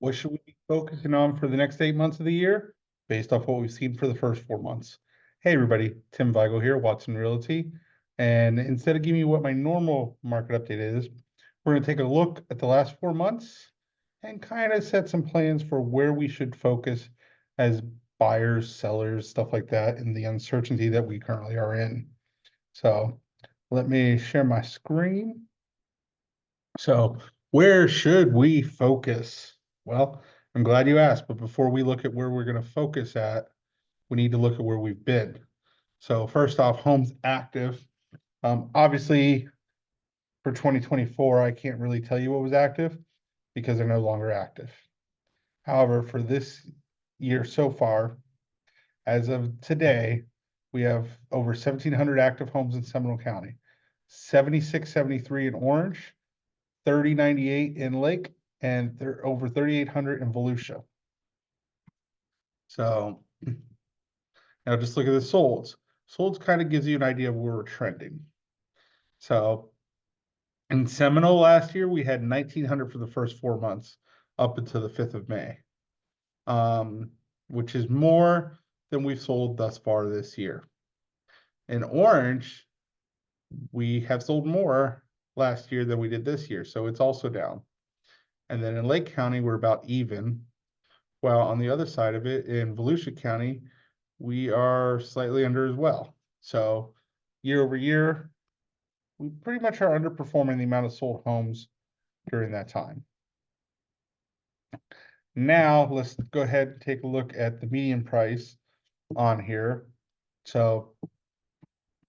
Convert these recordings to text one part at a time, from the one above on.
What should we be focusing on for the next 8 months of the year, based off what we've seen for the first 4 months? Hey, everybody, Tim Weigel here, Watson Realty. And instead of giving you what my normal market update is, we're going to take a look at the last 4 months and kind of set some plans for where we should focus as buyers, sellers, stuff like that, in the uncertainty that we currently are in. So let me share my screen. So where should we focus? Well, I'm glad you asked, but before we look at where we're going to focus at, we need to look at where we've been. So first off, homes active. Obviously, for 2024, I can't really tell you what was active because they're no longer active. However, for this year so far, as of today, we have over 1,700 active homes in Seminole County, 7673 in Orange, 3098 in Lake, and they're over 3,800 in Volusia. So now just look at the solds. Solds kind of gives you an idea of where we're trending. So in Seminole last year, we had 1,900 for the first 4 months up until the 5th of May, which is more than we've sold thus far this year. In Orange, we have sold more last year than we did this year, so it's also down. And then in Lake County, we're about even. While on the other side of it, in Volusia County, we are slightly under as well. So year over year, we pretty much are underperforming the amount of sold homes during that time. Now let's go ahead and take a look at the median price on here. So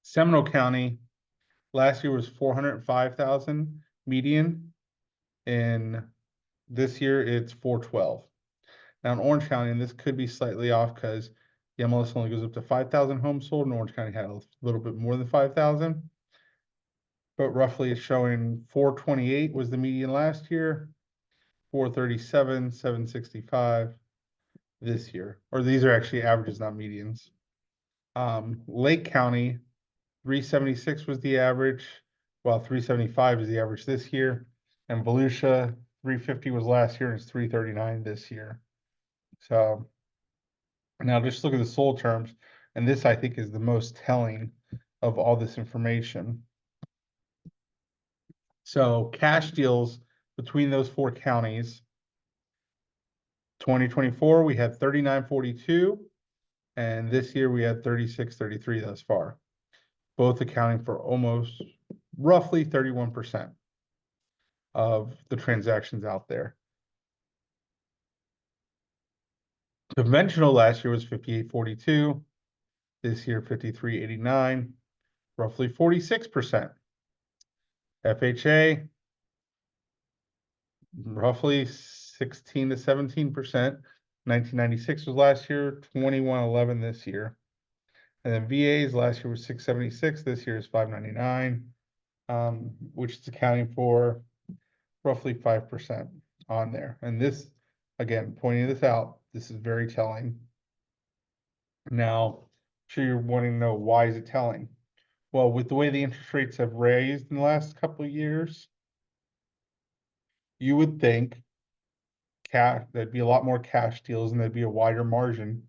Seminole County last year was 405,000 median. In this year, it's 412. Now in Orange County, and this could be slightly off because the MLS only goes up to 5,000 homes sold, and Orange County had a little bit more than 5,000. But roughly it's showing 428 was the median last year, 437, 765 this year. Or these are actually averages, not medians. Lake County, 376 was the average, while 375 is the average this year. And Volusia, 350 was last year, and it's 339 this year. So now just look at the sold terms, and this I think is the most telling of all this information. So cash deals between those four counties, 2024, we had 3942, and this year we had 3633 thus far, both accounting for almost roughly 31% of the transactions out there. Conventional last year was 5842, this year 5389, roughly 46%. FHA, roughly 16 to 17%. 1996 was last year, 2111 this year. And then VAs last year was 676, this year is 599, which is accounting for roughly 5% on there. And this, again, pointing this out, this is very telling. Now, I'm sure you're wanting to know, why is it telling? Well, with the way the interest rates have raised in the last couple of years, you would think there'd be a lot more cash deals and there'd be a wider margin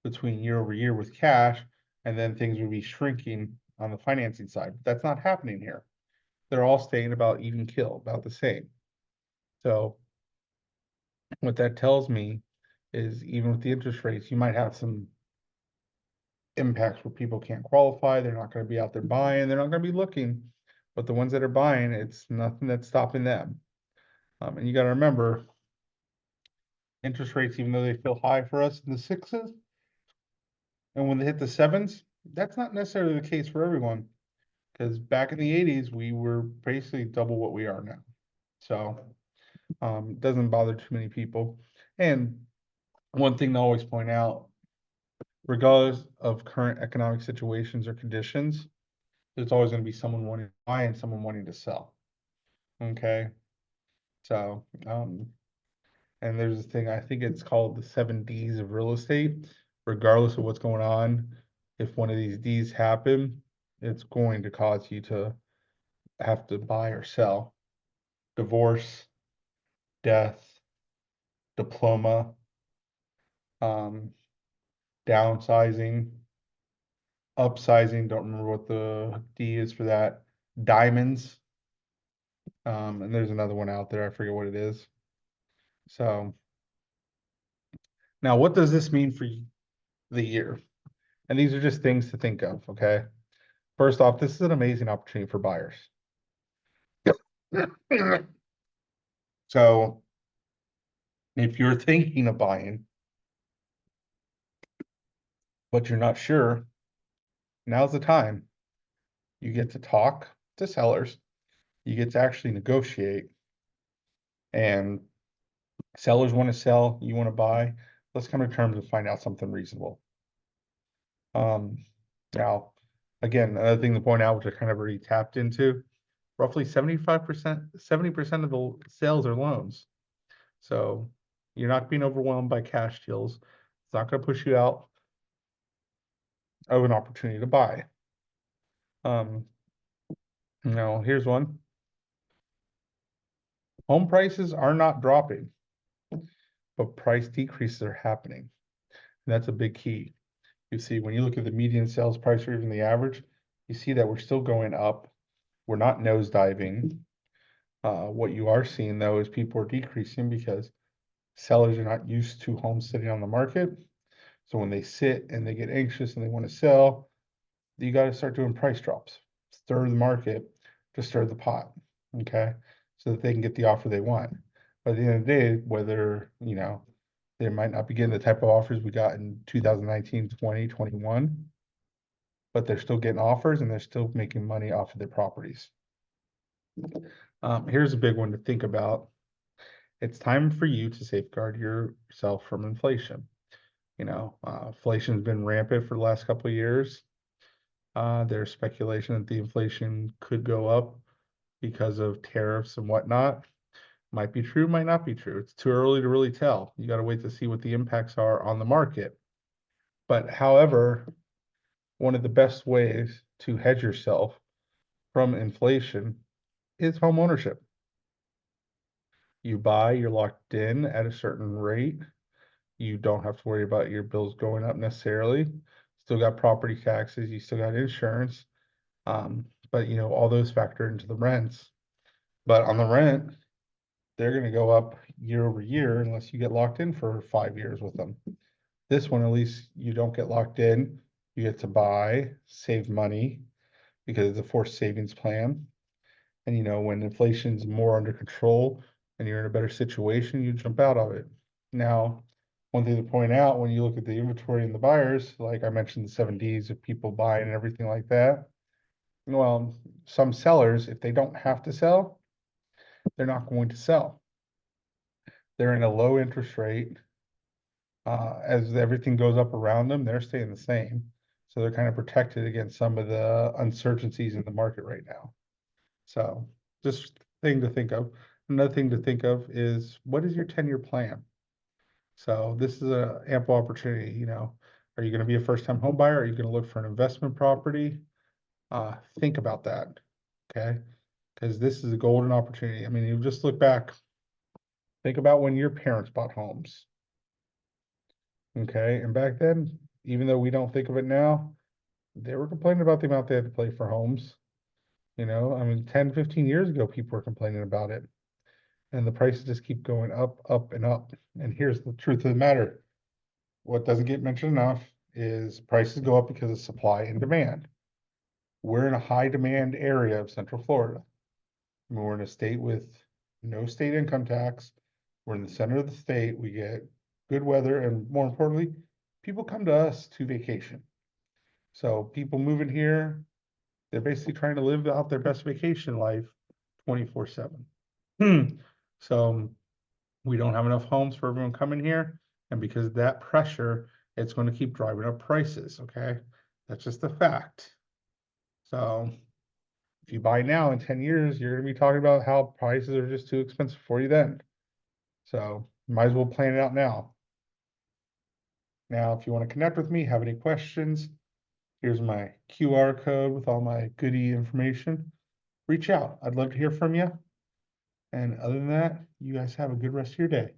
between year over year with cash, and then things would be shrinking on the financing side. But that's not happening here. They're all staying about even kill, about the same. So what that tells me is, even with the interest rates, you might have some impacts where people can't qualify. They're not going to be out there buying. They're not going to be looking. But the ones that are buying, it's nothing that's stopping them. And you got to remember, interest rates, even though they feel high for us in the sixes, and when they hit the sevens, that's not necessarily the case for everyone. Because back in the 80s, we were basically double what we are now. So it doesn't bother too many people. And one thing to always point out, regardless of current economic situations or conditions, there's always going to be someone wanting to buy and someone wanting to sell. Okay. So, and there's this thing, I think it's called the 7 Ds of real estate. Regardless of what's going on, if one of these Ds happen, it's going to cause you to have to buy or sell. Divorce, death, diploma, downsizing, upsizing, don't remember what the D is for that, diamonds. And there's another one out there, I forget what it is. So now what does this mean for the year? And these are just things to think of, okay? First off, this is an amazing opportunity for buyers. So if you're thinking of buying, but you're not sure, now's the time. You get to talk to sellers, you get to actually negotiate, and sellers want to sell, you want to buy. Let's come to terms and find out something reasonable. Now, again, another thing to point out, which I kind of already tapped into, roughly 75%, 70% of the sales are loans. So you're not being overwhelmed by cash deals. It's not going to push you out of an opportunity to buy. Now here's one. Home prices are not dropping, but price decreases are happening. And that's a big key. You see, when you look at the median sales price or even the average, you see that we're still going up. We're not nosediving. What you are seeing though is people are decreasing because sellers are not used to homes sitting on the market. So when they sit and they get anxious and they want to sell, you got to start doing price drops, stir the market to stir the pot, okay, so that they can get the offer they want. But at the end of the day, whether, they might not be getting the type of offers we got in 2019, 20, 21, but they're still getting offers and they're still making money off of their properties. Here's a big one to think about. It's time for you to safeguard yourself from inflation. Inflation's been rampant for the last couple of years. There's speculation that the inflation could go up because of tariffs and whatnot. Might be true, might not be true. It's too early to really tell. You got to wait to see what the impacts are on the market. But however, one of the best ways to hedge yourself from inflation is home ownership. You buy, you're locked in at a certain rate. You don't have to worry about your bills going up necessarily. Still got property taxes, you still got insurance. But all those factor into the rents. But on the rent, they're going to go up year over year unless you get locked in for 5 years with them. This one, at least you don't get locked in. You get to buy, save money because it's a forced savings plan. And when inflation's more under control and you're in a better situation, you jump out of it. Now, one thing to point out when you look at the inventory and the buyers, like I mentioned, the 7Ds of people buying and everything like that. Well, some sellers, if they don't have to sell, they're not going to sell. They're in a low interest rate. As everything goes up around them, they're staying the same. So they're kind of protected against some of the uncertainties in the market right now. So just thing to think of. Another thing to think of is what is your 10-year plan? So this is an ample opportunity. Are you going to be a first-time home buyer? Are you going to look for an investment property? Think about that, okay? Because this is a golden opportunity. I mean, you just look back, think about when your parents bought homes, okay? And back then, even though we don't think of it now, they were complaining about the amount they had to pay for homes. I mean, 10, 15 years ago, people were complaining about it. And the prices just keep going up, up, and up. And here's the truth of the matter. What doesn't get mentioned enough is prices go up because of supply and demand. We're in a high demand area of Central Florida. We're in a state with no state income tax. We're in the center of the state. We get good weather, and more importantly, people come to us to vacation. So people moving here, they're basically trying to live out their best vacation life 24/7. So we don't have enough homes for everyone coming here. And because of that pressure, it's going to keep driving up prices. Okay. That's just a fact. So if you buy now in 10 years, you're going to be talking about how prices are just too expensive for you then. So might as well plan it out now. Now, if you want to connect with me, have any questions, here's my QR code with all my goodie information. Reach out. I'd love to hear from you. And other than that, you guys have a good rest of your day.